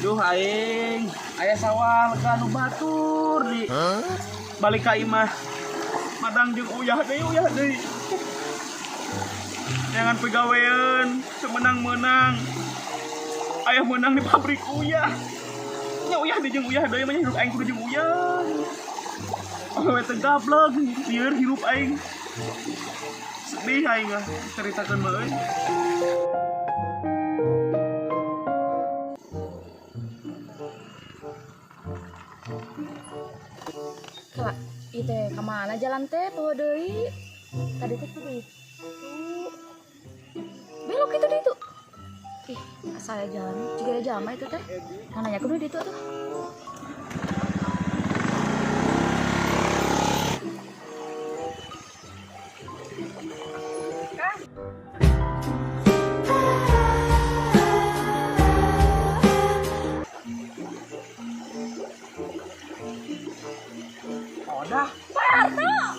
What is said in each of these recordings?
Duh aing, aya sawah lega nu batur di balik ka imah. Madang jeung uyah deui. Jangan pegawean, semenang-menang. Aya menang di pabrik uyah. Nya uyah di jeung uyah deui mah hirup aing kudu jeung uyah. Awewe teh gablek, lieur hirup aing. Sedih aing ceritakeun mah euy. Kak, itu kemana jalan teh tuh deui? Tadi teh tuh itu. Belok itu di itu. Ih, asal jalan juga ada jama itu teh. Nanya kudu di itu tuh. Odah.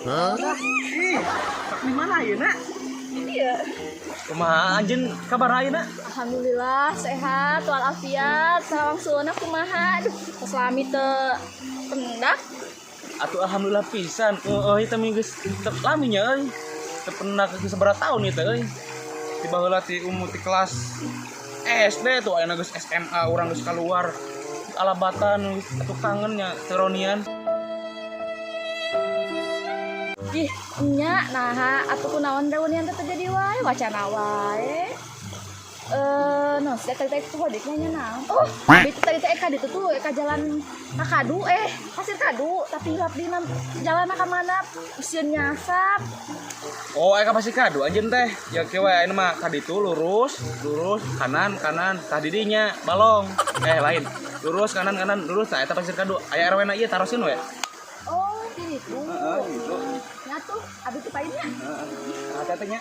Odah. Ih, di mana ayeuna? Iya. Kumaha anjeun kabar ayeuna? Alhamdulillah sehat walafiat. Sareng sueuna kumaha? Aduh, selami teu pendak. Atuh alhamdulillah pisan. Euy teh geus lami nya euy. Teu pernah geus sabaraha taun ieu teh euy. Ti baheula ti umur ti kelas SD tuh ayeuna geus SMA urang geus kaluar. Alabatan atuh kangen nya teronian. Ih, nya nah atuh kunaon reunian teh terjadi wae wacana wae. No, saya tadi tuh hodeknya naon. Oh, itu tadi teh eka ditu tuh eka jalan ka kadu pasir kadu tapi hilap di jalan ka mana usieun nyasap. Oh, eka pasti kadu anjeun teh. Ya kieu we ayeuna mah ka ditu lurus, kanan, tah di dinya balong. Lain. Lurus kanan, lurus tah eta pasir kadu. Aya RW na ieu taroseun we. Oh, di ditu. Gitu. Nya tuh abi teu painnya. Hati-hati nya.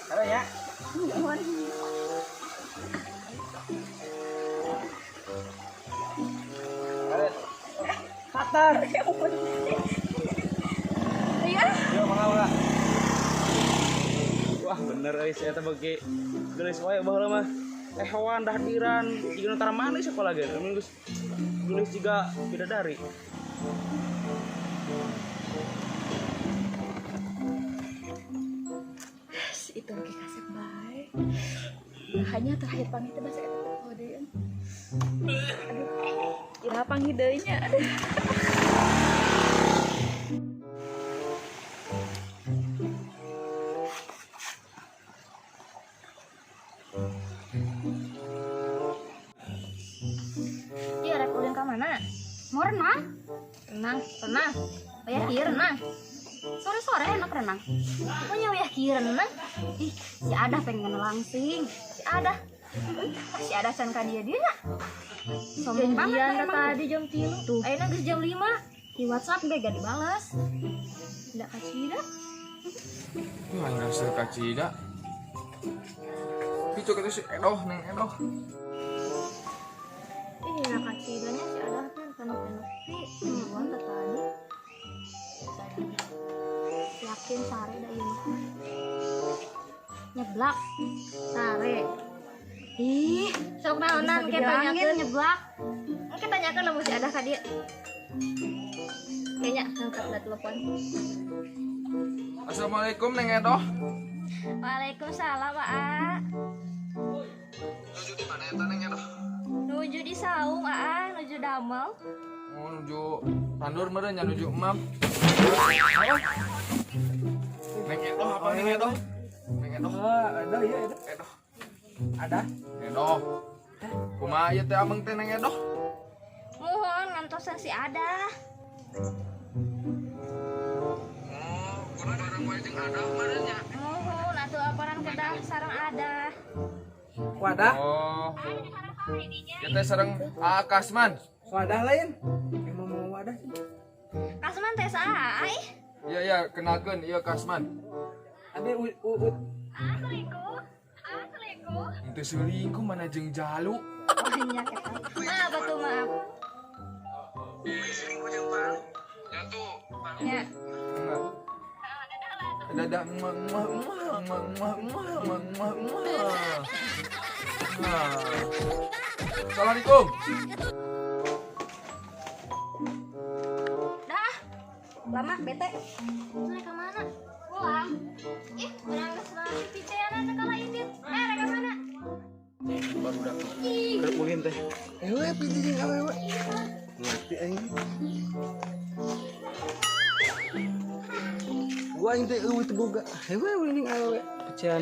Ada ya. Nuhun. Katar. Iya. Yo mangga. Wah, bener euy saya teh bagi geulis wae baheula mah. Hewan dahdiran jiga nu tara manis sekolah ge. Geus geulis jiga bidadari. Itu lagi kasep bae. Hanya terakhir pangit teh basa eta hodeun. Aduh, ira panggih deui nya. Iya, rek ulin ka mana? Mau renang? Renang. Bayar kieu renang. Sore-sore enak renang. Pokoknya wayah kieu renang. Ih, si Adah pengen langsing. Si Adah. Si Adah can ka dia nya. Sombong banget tadi jam 3. Tuh, ayeuna geus jam 5. Di WhatsApp ge gak dibales. Tidak kacida. Wah, rasa kacida. Itu kata si Edoh, Neng Edoh. Ih, nah kacidanya si Adah kan penuh-penuh sih. Nuhun tadi. Yakin sare da ieu mah. Nyeblak. Sare. Ih, sok naonan ke tanyakeun nyeblak. Engke tanyakeun lamun si Adah ka dieu. Kayaknya angkat da telepon. Assalamualaikum Neng Edoh. Waalaikumsalam, Aa. Nuju di mana eta Neng Edoh? Nuju di saung, Aa, nuju damel. Oh, nuju tandur meureun nya nuju emam. Neng Edoh apa Neng Edoh? Neng Edoh. Ada ya, Edoh. ada. Edoh. Kumaha ieu teh ameng teh Neng Edoh? Muhun ngantosan si Adah. Kurang bareng wae jeung Adah meureun nya. Muhun atuh aparan kedah sareng Adah. Wadah, Oh. Ieu teh sareng Kasman. wadah lain. Emang mau wadah sih. Kasman teh saha ai? Iya, kenalkeun ieu Kasman. Abi uut. Assalamualaikum. Teu selingkuh mana jeung jalu. Oh nya eta. Maaf atuh maaf. Selingkuh jeung Palu. Ya tuh. Ya. Dadah. Assalamualaikum. Dah. Lama bete. Mereka mana? Pulang. Ih, orang keselamatan piceana sekala ini. Mereka mana? Baru datang. Ih, Kerep ulin teh. Ewe pilih jeung awewe. Ngerti aing. Gua aing teh eueuh teu boga. Ewe ulin jeung awewe. Pecan.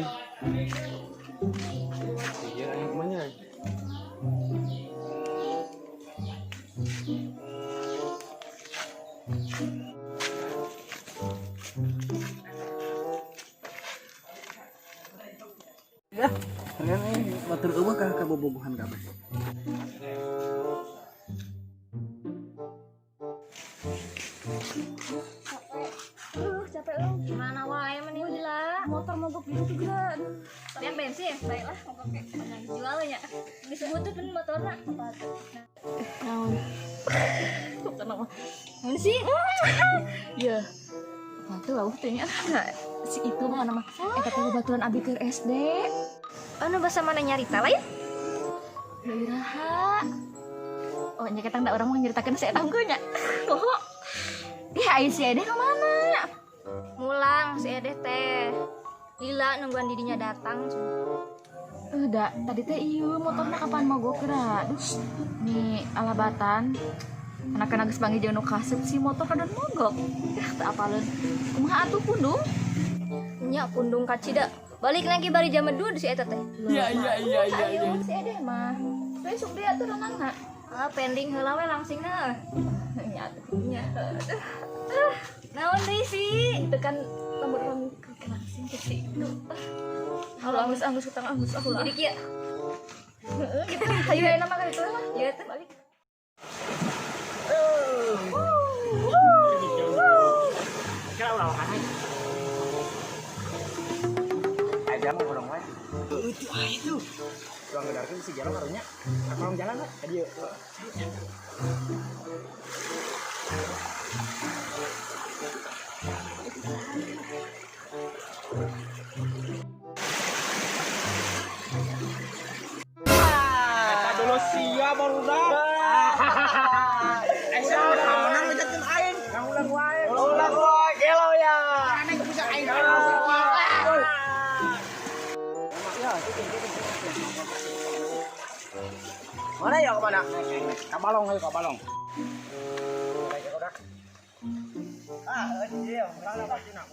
Iya aing kumanya. Ya, kalian ini batur eueuh ka bobogohan kabeh. capek lu. Gimana wae meni gila. Motor mogok gitu juga. Lihat bensin, baiklah mogok kayak jual nya. Disebut tuh kan motorna apa tuh. Naon? Kenapa? Mana sih? Ya. Apa tuh aku tanya si itu mah nama eta teh baturan abi keur SD. Anu bahasa mana nyarita lain? Iraha. Oh nya ketang da urang mah nyaritakeun si eta hungkul nya. Poho. Ih aya si Edeh ka mana? Mulang si Edeh teh. Lila nungguan didinya datang. Udah, tadi teh ieu motorna kapan mogok kira. Duh, nih alabatan. Anak-anak geus panggil jeung nu kasep si motor kadang mogok. Dah teu apaleun. Kumaha atuh pundung? Nya pundung kacida. Balik lagi bari jam 2 si eta teh. Iya. Ayo si Edeh mah. Besok dia tuh renangna. Ah pending heula we langsingna. Nya nya. Naon deui sih? Itu kan tombol langsing ke situ. Allah angus utang angus aku lah. Jadi kieu. Heeh, gitu. Hayu enak mah kitu mah. Ya teh balik. Aja mau orang lain. Itu itu. Ruang ngedarkeun si jalan harunya. Kalau jalan lah ka dieu. Eta dulu sia baru dah. Esa menang ngejakeun aing. Ulang wae. Ulang wae gelo ya. Aneh bisa aing. Mana ya kemana? Kabalong ayo kabalong. Ah, dia, ulang lagi nak.